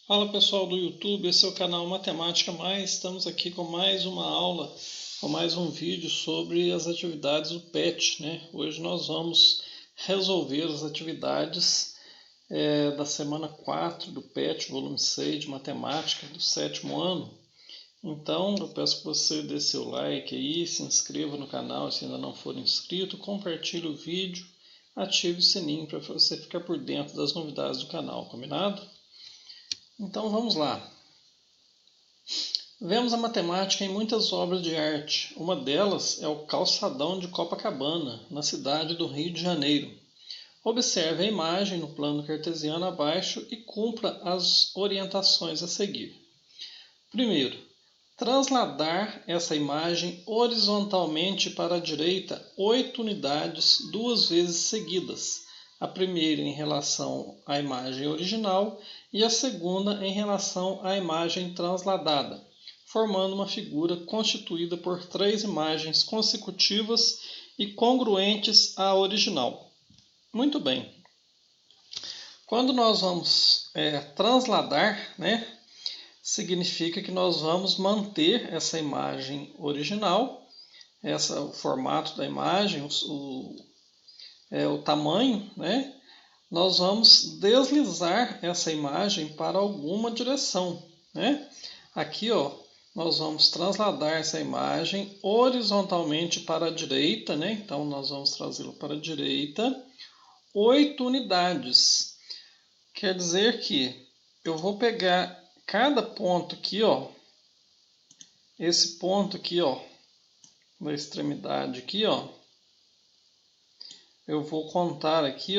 Fala pessoal do YouTube, esse é o canal Matemática Mais. Estamos aqui com mais uma aula, com mais um vídeo sobre as atividades do PET, né? Hoje nós vamos resolver as atividades da semana 4 do PET, volume 6 de Matemática, do 7º ano. Então eu peço que você dê seu like aí, se inscreva no canal se ainda não for inscrito, compartilhe o vídeo, ative o sininho para você ficar por dentro das novidades do canal, combinado? Então vamos lá. Vemos a matemática em muitas obras de arte. Uma delas é o Calçadão de Copacabana, na cidade do Rio de Janeiro. Observe a imagem no plano cartesiano abaixo e cumpra as orientações a seguir. Primeiro, trasladar essa imagem horizontalmente para a direita 8 unidades 2 vezes seguidas. A primeira em relação à imagem original e a segunda em relação à imagem transladada, formando uma figura constituída por 3 imagens consecutivas e congruentes à original. Muito bem. Quando nós vamos transladar, significa que nós vamos manter essa imagem original, o formato da imagem, o tamanho, nós vamos deslizar essa imagem para alguma direção. Aqui, nós vamos trasladar essa imagem horizontalmente para a direita, então nós vamos trazê-la para a direita 8 unidades. Quer dizer que eu vou pegar cada ponto aqui, esse ponto aqui, da extremidade aqui, eu vou contar aqui,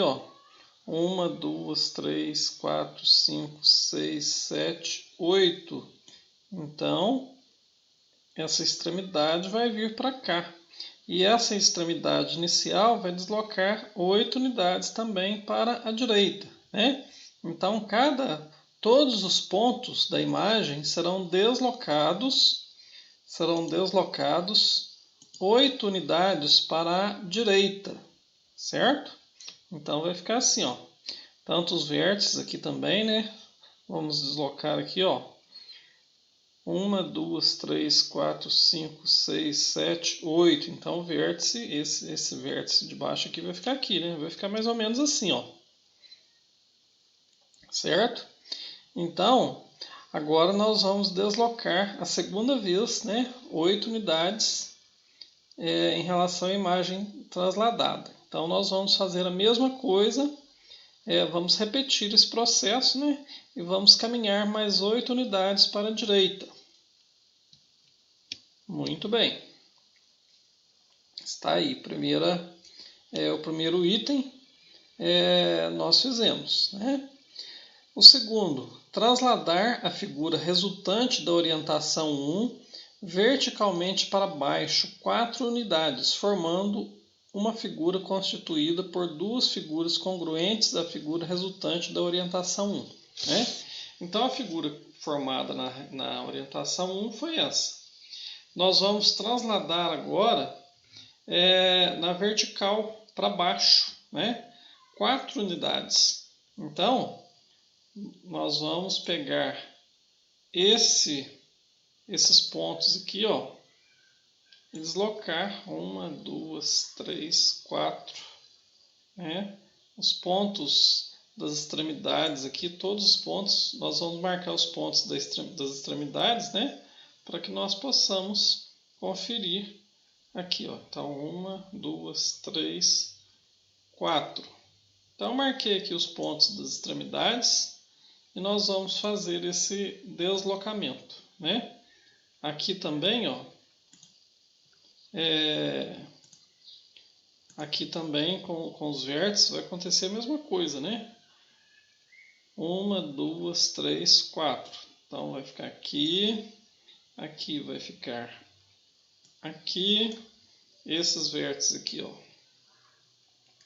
1, 2, 3, 4, 5, 6, 7, 8. Então, essa extremidade vai vir para cá. E essa extremidade inicial vai deslocar 8 unidades também para a direita, Então, todos os pontos da imagem serão deslocados 8 unidades para a direita, certo? Então vai ficar assim, tanto os vértices aqui também, Vamos deslocar aqui, 1, 2, 3, 4, 5, 6, 7, 8. Então o vértice, esse vértice de baixo aqui vai ficar aqui, Vai ficar mais ou menos assim, certo? Então, agora nós vamos deslocar a segunda vez, 8 unidades em relação à imagem trasladada. Então, nós vamos fazer a mesma coisa, vamos repetir esse processo, e vamos caminhar mais 8 unidades para a direita. Muito bem. Está aí, o primeiro item nós fizemos, O segundo, trasladar a figura resultante da orientação 1 verticalmente para baixo 4 unidades, formando uma figura constituída por 2 figuras congruentes à figura resultante da orientação 1. Então, a figura formada na orientação 1 foi essa. Nós vamos trasladar agora na vertical para baixo, 4 unidades. Então, nós vamos pegar esses pontos aqui, e deslocar 1, 2, 3, 4, Os pontos das extremidades aqui, todos os pontos, nós vamos marcar os pontos das extremidades, para que nós possamos conferir aqui, Então, 1, 2, 3, 4. Então, eu marquei aqui os pontos das extremidades e nós vamos fazer esse deslocamento, Aqui também, aqui também com os vértices vai acontecer a mesma coisa, 1, 2, 3, 4. Então, vai ficar aqui, aqui vai ficar aqui, esses vértices aqui,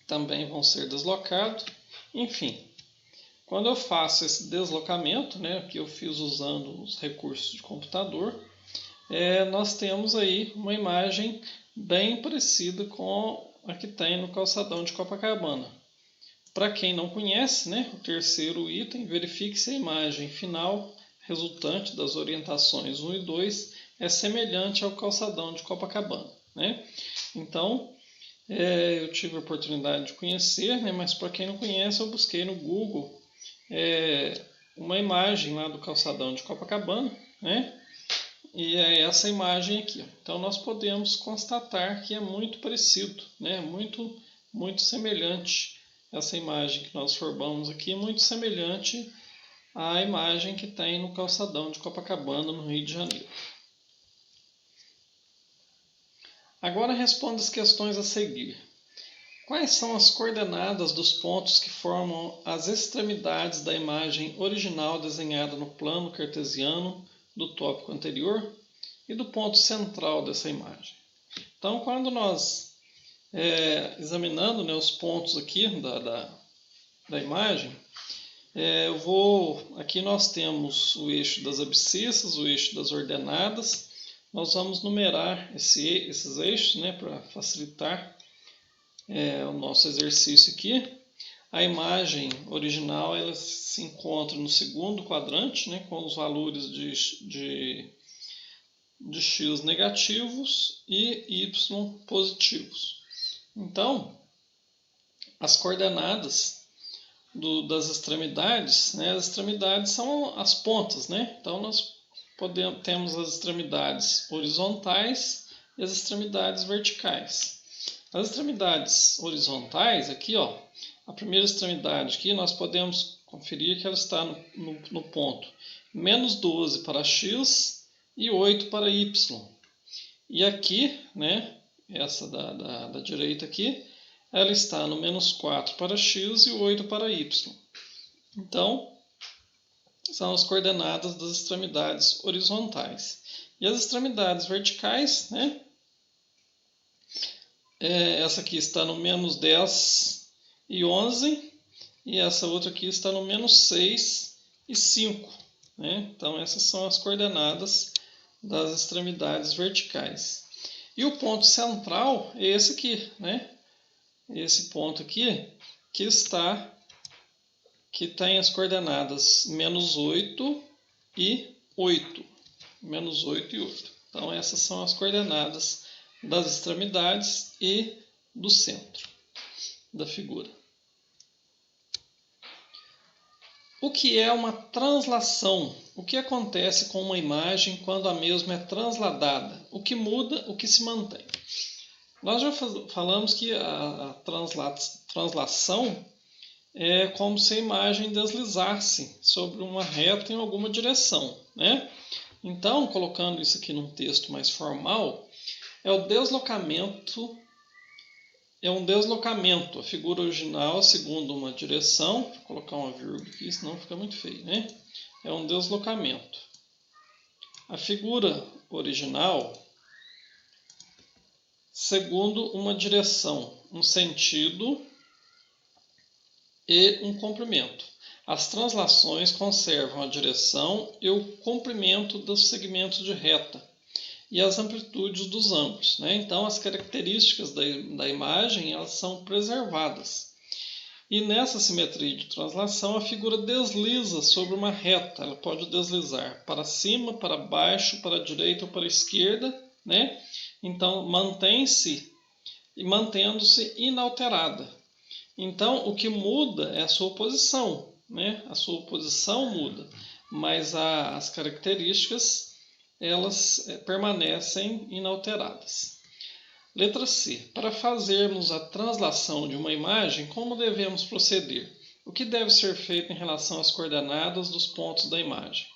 também vão ser deslocados. Enfim, quando eu faço esse deslocamento, que eu fiz usando os recursos de computador, nós temos aí uma imagem bem parecida com a que tem no Calçadão de Copacabana. para quem não conhece, né, o terceiro item, verifique se a imagem final resultante das orientações 1 e 2 é semelhante ao calçadão de Copacabana, né? Então, eu tive a oportunidade de conhecer, né, mas para quem não conhece, eu busquei no Google uma imagem lá do calçadão de Copacabana, né? E é essa imagem aqui. Então nós podemos constatar que é muito parecido, né? Muito semelhante. Essa imagem que nós formamos aqui é muito semelhante à imagem que tem no calçadão de Copacabana, no Rio de Janeiro. Agora responda as questões a seguir. Quais são as coordenadas dos pontos que formam as extremidades da imagem original desenhada no plano cartesiano do tópico anterior e do ponto central dessa imagem? Então, quando nós examinando, né, os pontos aqui da imagem, aqui nós temos o eixo das abscissas, o eixo das ordenadas. Nós vamos numerar esses eixos, né, para facilitar o nosso exercício aqui. A imagem original ela se encontra no segundo quadrante, né, com os valores de x negativos e y positivos. Então, as coordenadas das extremidades, né, as extremidades são as pontas, né? Então, nós temos as extremidades horizontais e as extremidades verticais. As extremidades horizontais, aqui, ó, a primeira extremidade aqui, nós podemos conferir que ela está no ponto menos 12 para x e 8 para y. E aqui, né, essa da direita aqui, ela está no menos 4 para x e 8 para y. Então, são as coordenadas das extremidades horizontais. E as extremidades verticais, né, essa aqui está no menos 10 e 11, e essa outra aqui está no menos 6 e 5. Né? Então, essas são as coordenadas das extremidades verticais. E o ponto central é esse aqui, né? Esse ponto aqui, que tem as coordenadas menos 8 e 8. Menos 8 e 8. Então, essas são as coordenadas das extremidades e do centro da figura. O que é uma translação? O que acontece com uma imagem quando a mesma é transladada? O que muda, o que se mantém? Nós já falamos que a translação é como se a imagem deslizasse sobre uma reta em alguma direção, né? Então, colocando isso aqui num texto mais formal, é um deslocamento, a figura original segundo uma direção. Vou colocar uma vírgula aqui, senão fica muito feio, né? É um deslocamento. A figura original segundo uma direção, um sentido e um comprimento. As translações conservam a direção e o comprimento dos segmentos de reta e as amplitudes dos ângulos, né? Então, as características da imagem elas são preservadas. E nessa simetria de translação, a figura desliza sobre uma reta. Ela pode deslizar para cima, para baixo, para a direita ou para a esquerda, né? Então, mantém-se e mantendo-se inalterada. Então, o que muda é a sua posição, né? A sua posição muda, mas as características elas permanecem inalteradas. Letra C. Para fazermos a translação de uma imagem, como devemos proceder? O que deve ser feito em relação às coordenadas dos pontos da imagem?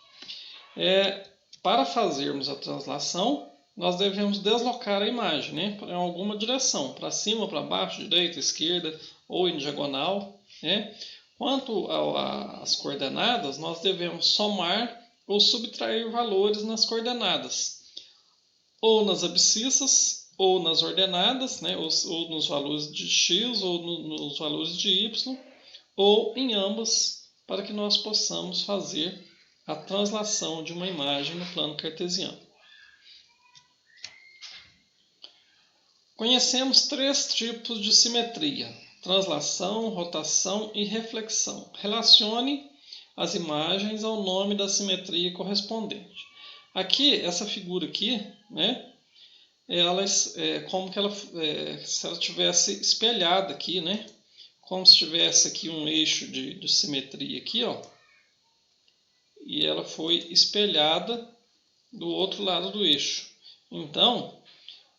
Para fazermos a translação, nós devemos deslocar a imagem, né, em alguma direção, para cima, para baixo, direita, esquerda ou em diagonal, né? Quanto às coordenadas, nós devemos somar ou subtrair valores nas coordenadas, ou nas abscissas, ou nas ordenadas, né, ou nos valores de x, ou nos valores de y, ou em ambas, para que nós possamos fazer a translação de uma imagem no plano cartesiano. Conhecemos 3 tipos de simetria: translação, rotação e reflexão. Relacione as imagens ao nome da simetria correspondente. Aqui, essa figura aqui, né? Ela é como que se ela tivesse espelhada aqui, né? Como se tivesse aqui um eixo de simetria aqui, ó. E ela foi espelhada do outro lado do eixo. Então,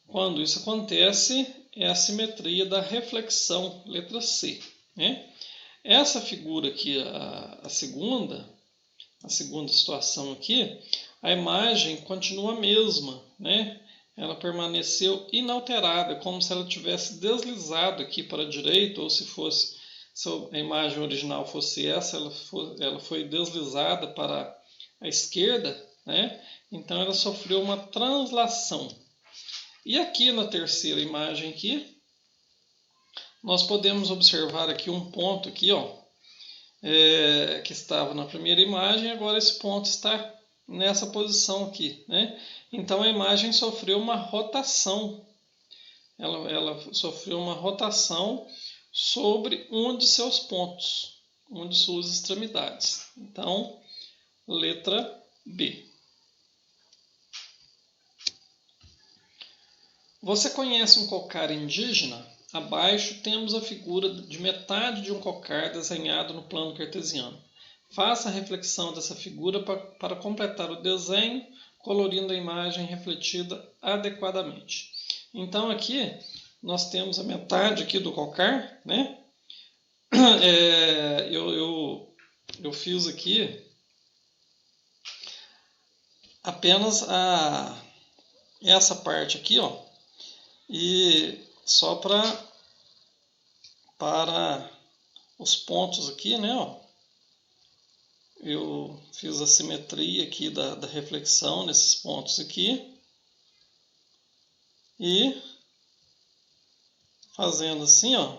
quando isso acontece, é a simetria da reflexão, letra C, né? Essa figura aqui, a segunda situação aqui, a imagem continua a mesma, né? Ela permaneceu inalterada, como se ela tivesse deslizado aqui para a direita, ou se a imagem original fosse essa, ela foi deslizada para a esquerda, né? Então ela sofreu uma translação. E aqui na terceira imagem aqui, nós podemos observar aqui um ponto aqui, ó, que estava na primeira imagem, agora esse ponto está nessa posição aqui, né? Então a imagem sofreu uma rotação. Ela sofreu uma rotação sobre um de seus pontos, uma de suas extremidades. Então, letra B. Você conhece um cocar indígena? Abaixo temos a figura de metade de um cocar desenhado no plano cartesiano. Faça a reflexão dessa figura para completar o desenho, colorindo a imagem refletida adequadamente. Então aqui nós temos a metade aqui do cocar, né? Eu fiz aqui apenas essa parte aqui, ó, e só para os pontos aqui, né, ó, eu fiz a simetria aqui da reflexão nesses pontos aqui e fazendo assim, ó,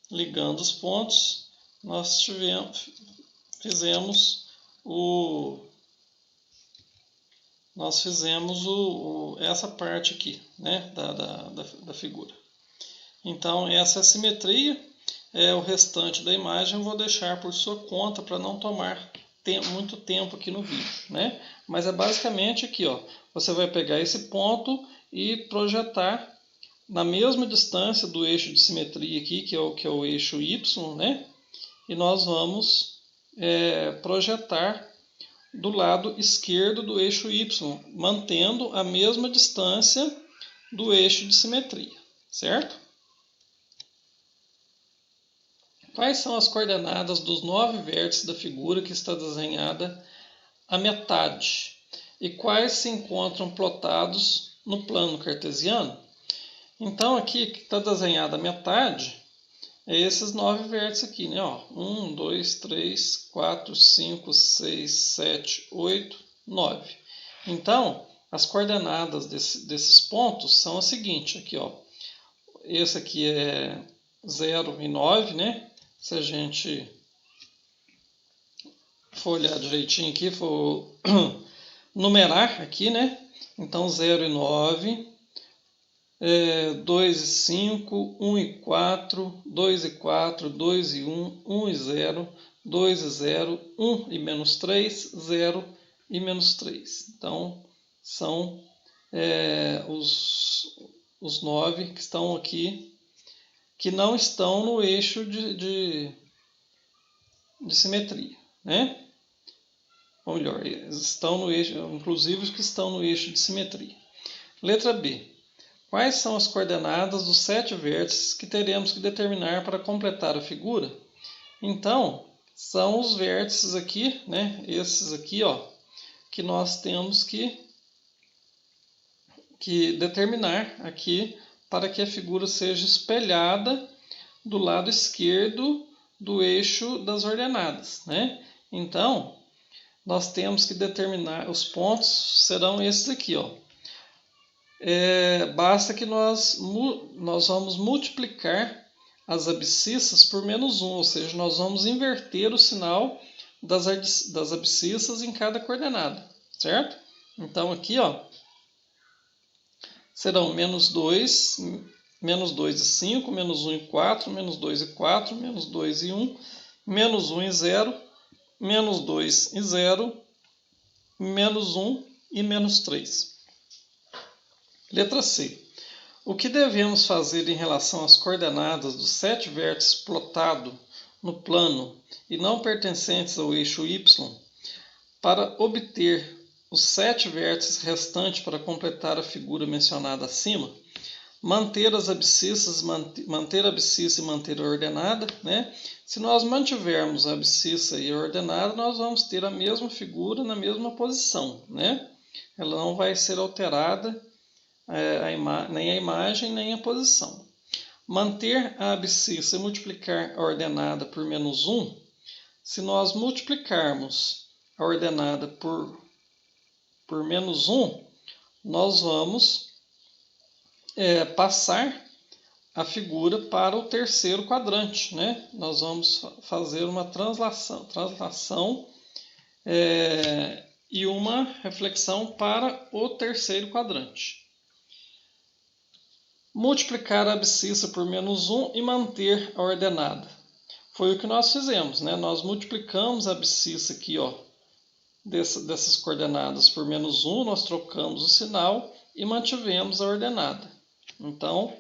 ligando os pontos, nós fizemos essa parte aqui, né, da figura. Então essa é a simetria. O restante da imagem eu vou deixar por sua conta para não tomar muito tempo aqui no vídeo, né? Mas é basicamente aqui, ó, você vai pegar esse ponto e projetar na mesma distância do eixo de simetria aqui, que é o eixo Y, né? E nós vamos projetar do lado esquerdo do eixo Y, mantendo a mesma distância do eixo de simetria, certo? Quais são as coordenadas dos 9 vértices da figura que está desenhada à metade? E quais se encontram plotados no plano cartesiano? Então aqui que está desenhada a metade, é esses 9 vértices aqui, né? 1, 2, 3, 4, 5, 6, 7, 8, 9. Então, as coordenadas desses pontos são as seguintes, aqui, ó. Esse aqui é 0 e 9, né? Se a gente for olhar direitinho aqui, for numerar aqui, né? Então 0 e 9, 2 e 5, 1 e 4, 2 e 4, 2 e 1, 1 e 0, 2 e 0, 1 e menos 3, 0 e menos 3. Então são os 9 que estão aqui, que não estão no eixo de simetria, né? Ou melhor, estão no eixo, inclusive os que estão no eixo de simetria. Letra B. Quais são as coordenadas dos 7 vértices que teremos que determinar para completar a figura? Então, são os vértices aqui, né? Esses aqui, ó, que nós temos que determinar aqui para que a figura seja espelhada do lado esquerdo do eixo das ordenadas, né? Então, nós temos que determinar, os pontos serão esses aqui, ó. Basta que nós vamos multiplicar as abscissas por menos 1, ou seja, nós vamos inverter o sinal das abscissas em cada coordenada, certo? Então aqui, ó, serão menos 2, menos 2 e 5, menos 1 e 4, menos 2 e 4, menos 2 e 1, menos 1 e 0, menos 2 e 0, menos 1 e menos 3. Letra C. O que devemos fazer em relação às coordenadas dos 7 vértices plotados no plano e não pertencentes ao eixo Y para obter os 7 vértices restantes para completar a figura mencionada acima? Manter as abscissas, manter a abscissa e manter a ordenada, né? Se nós mantivermos a abscissa e a ordenada, nós vamos ter a mesma figura na mesma posição, né? Ela não vai ser alterada, nem a imagem nem a posição. Manter a abscissa e multiplicar a ordenada por menos 1, se nós multiplicarmos a ordenada por menos 1, nós vamos passar a figura para o terceiro quadrante, né? Nós vamos fazer uma translação e uma reflexão para o terceiro quadrante. Multiplicar a abscissa por menos 1 e manter a ordenada. Foi o que nós fizemos, né? Nós multiplicamos a abscissa aqui, ó, dessas coordenadas por menos 1, nós trocamos o sinal e mantivemos a ordenada. Então,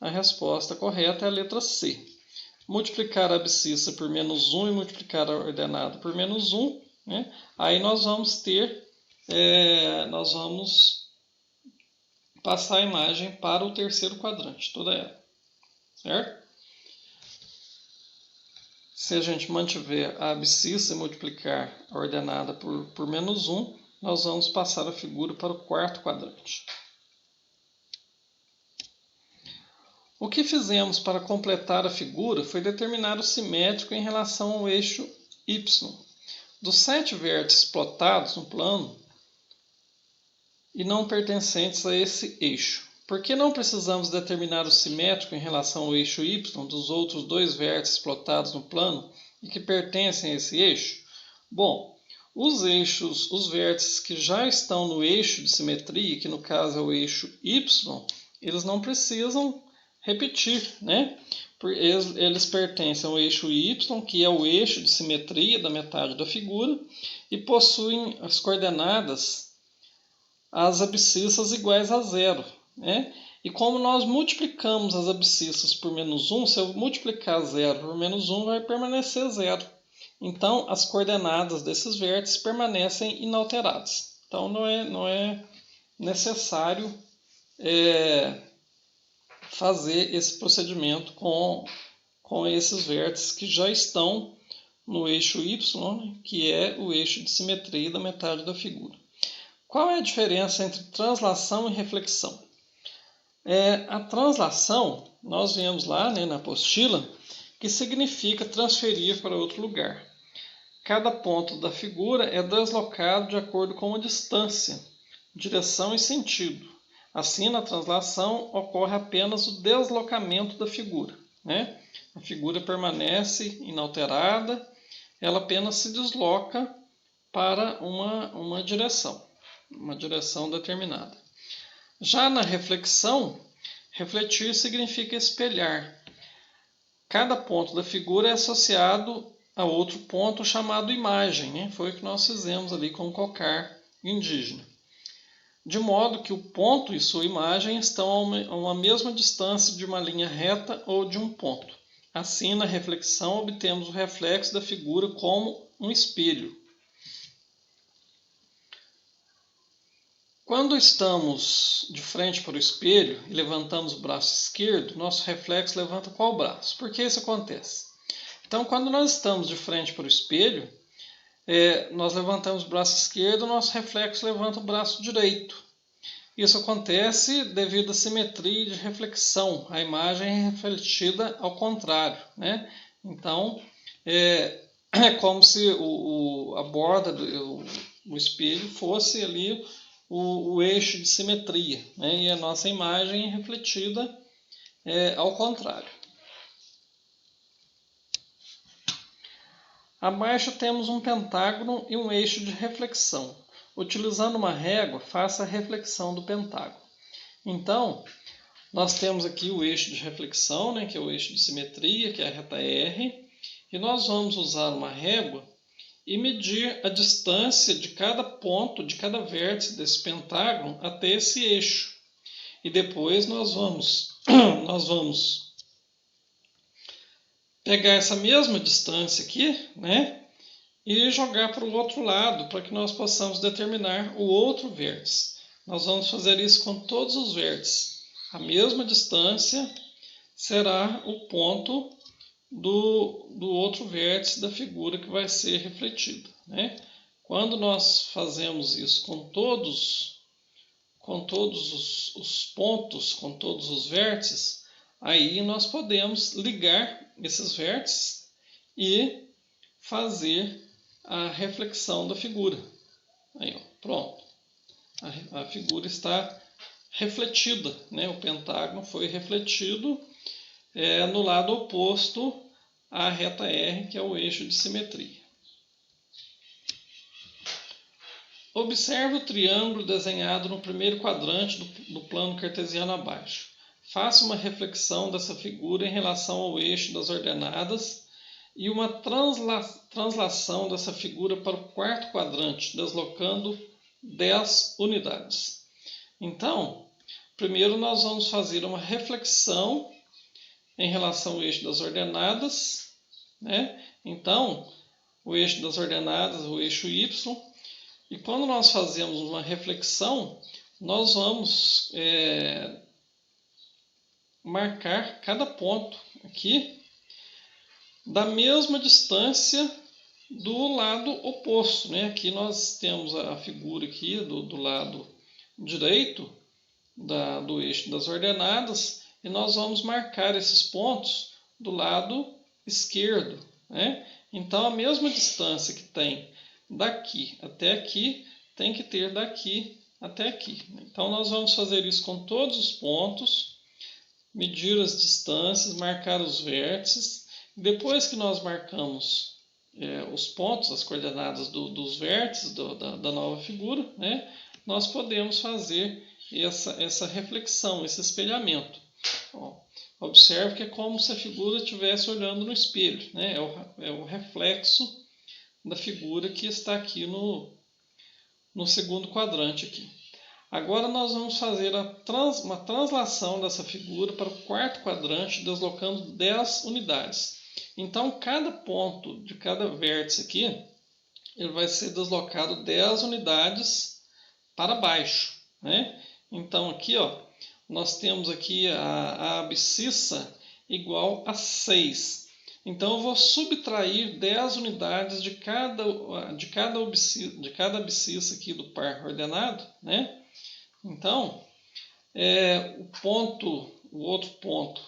a resposta correta é a letra C. Multiplicar a abscissa por menos 1 e multiplicar a ordenada por menos 1, né? Aí nós vamos nós vamos passar a imagem para o terceiro quadrante, toda ela, certo? Se a gente mantiver a abscissa e multiplicar a ordenada por menos 1, nós vamos passar a figura para o quarto quadrante. O que fizemos para completar a figura foi determinar o simétrico em relação ao eixo Y. Dos 7 vértices plotados no plano e não pertencentes a esse eixo. Por que não precisamos determinar o simétrico em relação ao eixo Y dos outros 2 vértices plotados no plano e que pertencem a esse eixo? Bom, os vértices que já estão no eixo de simetria, que no caso é o eixo Y, eles não precisam repetir, né? Eles pertencem ao eixo Y, que é o eixo de simetria da metade da figura, e possuem as coordenadas, as abscissas iguais a 0. Né? E como nós multiplicamos as abscissas por menos 1, se eu multiplicar 0 por menos 1, vai permanecer 0. Então, as coordenadas desses vértices permanecem inalteradas. Então, não é necessário fazer esse procedimento com esses vértices que já estão no eixo Y, que é o eixo de simetria da metade da figura. Qual é a diferença entre translação e reflexão? A translação, nós vemos lá, né, na apostila, que significa transferir para outro lugar. Cada ponto da figura é deslocado de acordo com a distância, direção e sentido. Assim, na translação, ocorre apenas o deslocamento da figura. Né? A figura permanece inalterada, ela apenas se desloca para uma direção determinada. Já na reflexão, refletir significa espelhar. Cada ponto da figura é associado a outro ponto chamado imagem. Né? Foi o que nós fizemos ali com o cocar indígena. De modo que o ponto e sua imagem estão a uma mesma distância de uma linha reta ou de um ponto. Assim, na reflexão, obtemos o reflexo da figura como um espelho. Quando estamos de frente para o espelho e levantamos o braço esquerdo, nosso reflexo levanta qual braço? Por que isso acontece? Então, quando nós estamos de frente para o espelho, nós levantamos o braço esquerdo, nosso reflexo levanta o braço direito. Isso acontece devido à simetria de reflexão. A imagem é refletida ao contrário. Né? Então, é como se a borda do espelho fosse ali o eixo de simetria, né? E a nossa imagem é refletida ao contrário. Abaixo temos um pentágono e um eixo de reflexão. Utilizando uma régua, faça a reflexão do pentágono. Então, Nós temos aqui o eixo de reflexão, né, que é o eixo de simetria, que é a reta R, e nós vamos usar uma régua e medir a distância de cada ponto, de cada vértice desse pentágono até esse eixo. E depois nós vamos pegar essa mesma distância aqui, né, e jogar para o outro lado, para que nós possamos determinar o outro vértice. Nós vamos fazer isso com todos os vértices. A mesma distância será o ponto do outro vértice da figura que vai ser refletida, né? Quando nós fazemos isso com todos os pontos, com todos os vértices, aí nós podemos ligar esses vértices e fazer a reflexão da figura. Aí, ó, pronto. A figura está refletida, né? O pentágono foi refletido no lado oposto à reta R, que é o eixo de simetria. Observe o triângulo desenhado no primeiro quadrante do plano cartesiano abaixo. Faça uma reflexão dessa figura em relação ao eixo das ordenadas e uma translação dessa figura para o quarto quadrante, deslocando 10 unidades. Então, primeiro nós vamos fazer uma reflexão em relação ao eixo das ordenadas, né? Então, o eixo das ordenadas, o eixo Y, e quando nós fazemos uma reflexão, nós vamos marcar cada ponto aqui da mesma distância do lado oposto, né? Aqui nós temos a figura aqui do lado direito do eixo das ordenadas e nós vamos marcar esses pontos do lado esquerdo, né? Então a mesma distância que tem daqui até aqui tem que ter daqui até aqui. Então nós vamos fazer isso com todos os pontos, medir as distâncias, marcar os vértices. Depois que nós marcamos os pontos, as coordenadas dos vértices da nova figura, né, nós podemos fazer essa reflexão, esse espelhamento. Ó, observe que é como se a figura estivesse olhando no espelho, né? É o reflexo da figura que está aqui no segundo quadrante aqui. Agora nós vamos fazer uma translação dessa figura para o quarto quadrante, deslocando 10 unidades. Então, cada ponto de cada vértice aqui, ele vai ser deslocado 10 unidades para baixo, né? Então, aqui, ó, nós temos aqui a abscissa igual a 6. Então, eu vou subtrair 10 unidades de cada abscissa aqui do par ordenado, né? Então, o outro ponto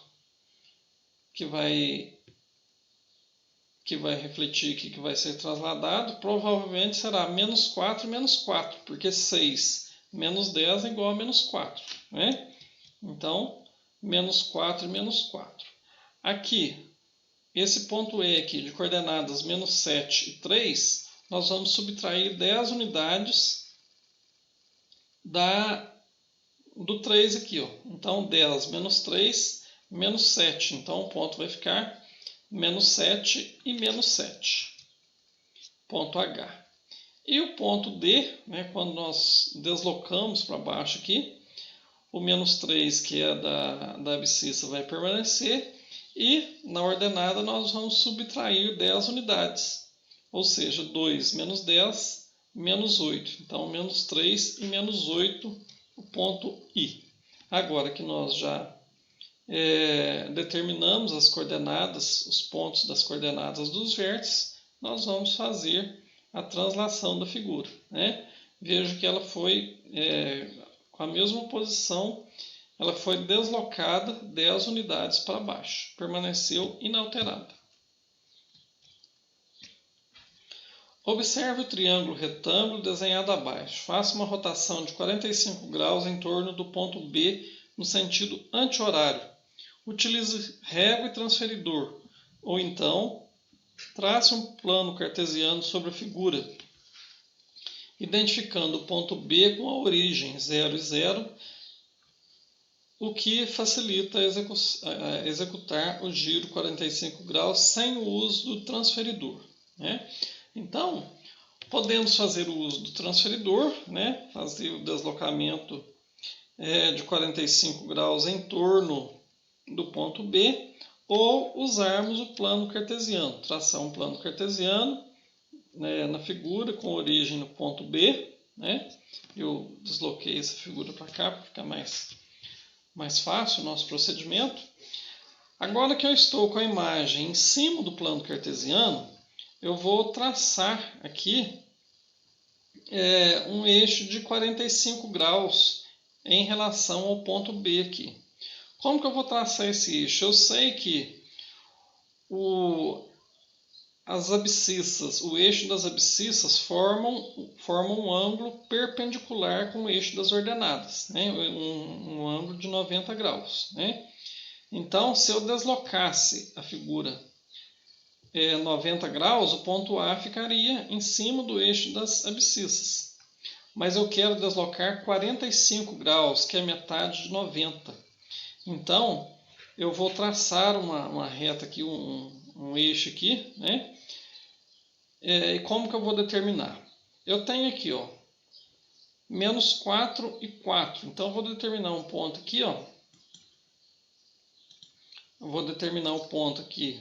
que vai refletir aqui, que vai ser trasladado, provavelmente será menos 4 e menos 4, porque 6 menos 10 é igual a menos 4, né? Então, menos 4 e menos 4. Aqui, esse ponto E aqui, de coordenadas menos 7 e 3, nós vamos subtrair 10 unidades do 3 aqui, ó. Então, 10 menos 3, menos 7. Então, o ponto vai ficar menos 7 e menos 7. Ponto H. E o ponto D, né, quando nós deslocamos para baixo aqui, o menos 3, que é da abscissa, vai permanecer. E na ordenada nós vamos subtrair 10 unidades. Ou seja, 2 menos 10, menos 8. Então, menos 3 e menos 8, o ponto I. Agora que nós já determinamos as coordenadas, os pontos das coordenadas dos vértices, nós vamos fazer a translação da figura, né? Veja que ela foi com a mesma posição, ela foi deslocada 10 unidades para baixo, permaneceu inalterada. Observe o triângulo retângulo desenhado abaixo. Faça uma rotação de 45 graus em torno do ponto B no sentido anti-horário. Utilize régua e transferidor, ou então trace um plano cartesiano sobre a figura, identificando o ponto B com a origem 0 e 0 o que facilita executar o giro 45 graus sem o uso do transferidor, né? Então, podemos fazer o uso do transferidor, né? Fazer o deslocamento de 45 graus em torno do ponto B, ou usarmos o plano cartesiano, traçar um plano cartesiano, né, na figura com origem no ponto B, né? Eu desloquei essa figura para cá para ficar mais fácil o nosso procedimento. Agora que eu estou com a imagem em cima do plano cartesiano, eu vou traçar aqui um eixo de 45 graus em relação ao ponto B aqui. Como que eu vou traçar esse eixo? Eu sei que as abscissas, o eixo das abscissas formam um ângulo perpendicular com o eixo das ordenadas, né? Um ângulo de 90 graus. Né? Então, se eu deslocasse a figura 90 graus, o ponto A ficaria em cima do eixo das abscissas. Mas eu quero deslocar 45 graus, que é metade de 90. Então, eu vou traçar uma reta aqui, um eixo aqui, né? E como que eu vou determinar? Eu tenho aqui, ó, menos 4 e 4. Então, eu vou determinar um ponto aqui, ó. Eu vou determinar o ponto aqui,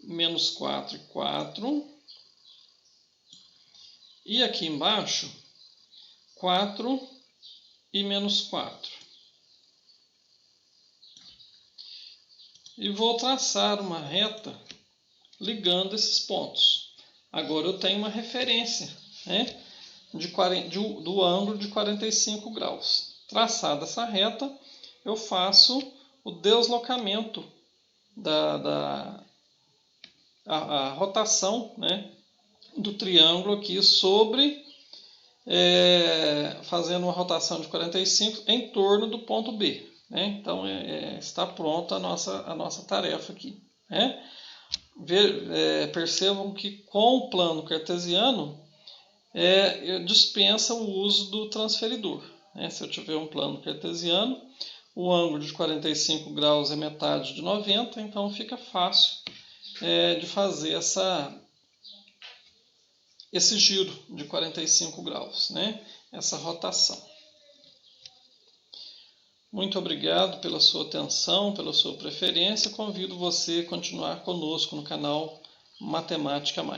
menos 4 e 4. E aqui embaixo, 4 e menos 4. E vou traçar uma reta ligando esses pontos. Agora eu tenho uma referência, né, do ângulo de 45 graus. Traçada essa reta, eu faço o deslocamento a rotação, né, do triângulo aqui sobre, fazendo uma rotação de 45 em torno do ponto B. Né? Então, está pronta a nossa tarefa aqui. Né? Percebam que com o plano cartesiano dispensa o uso do transferidor. Né? Se eu tiver um plano cartesiano, o ângulo de 45 graus é metade de 90, então fica fácil de fazer esse giro de 45 graus, né? Essa rotação. Muito obrigado pela sua atenção, pela sua preferência. Convido você a continuar conosco no canal Matemática Mais.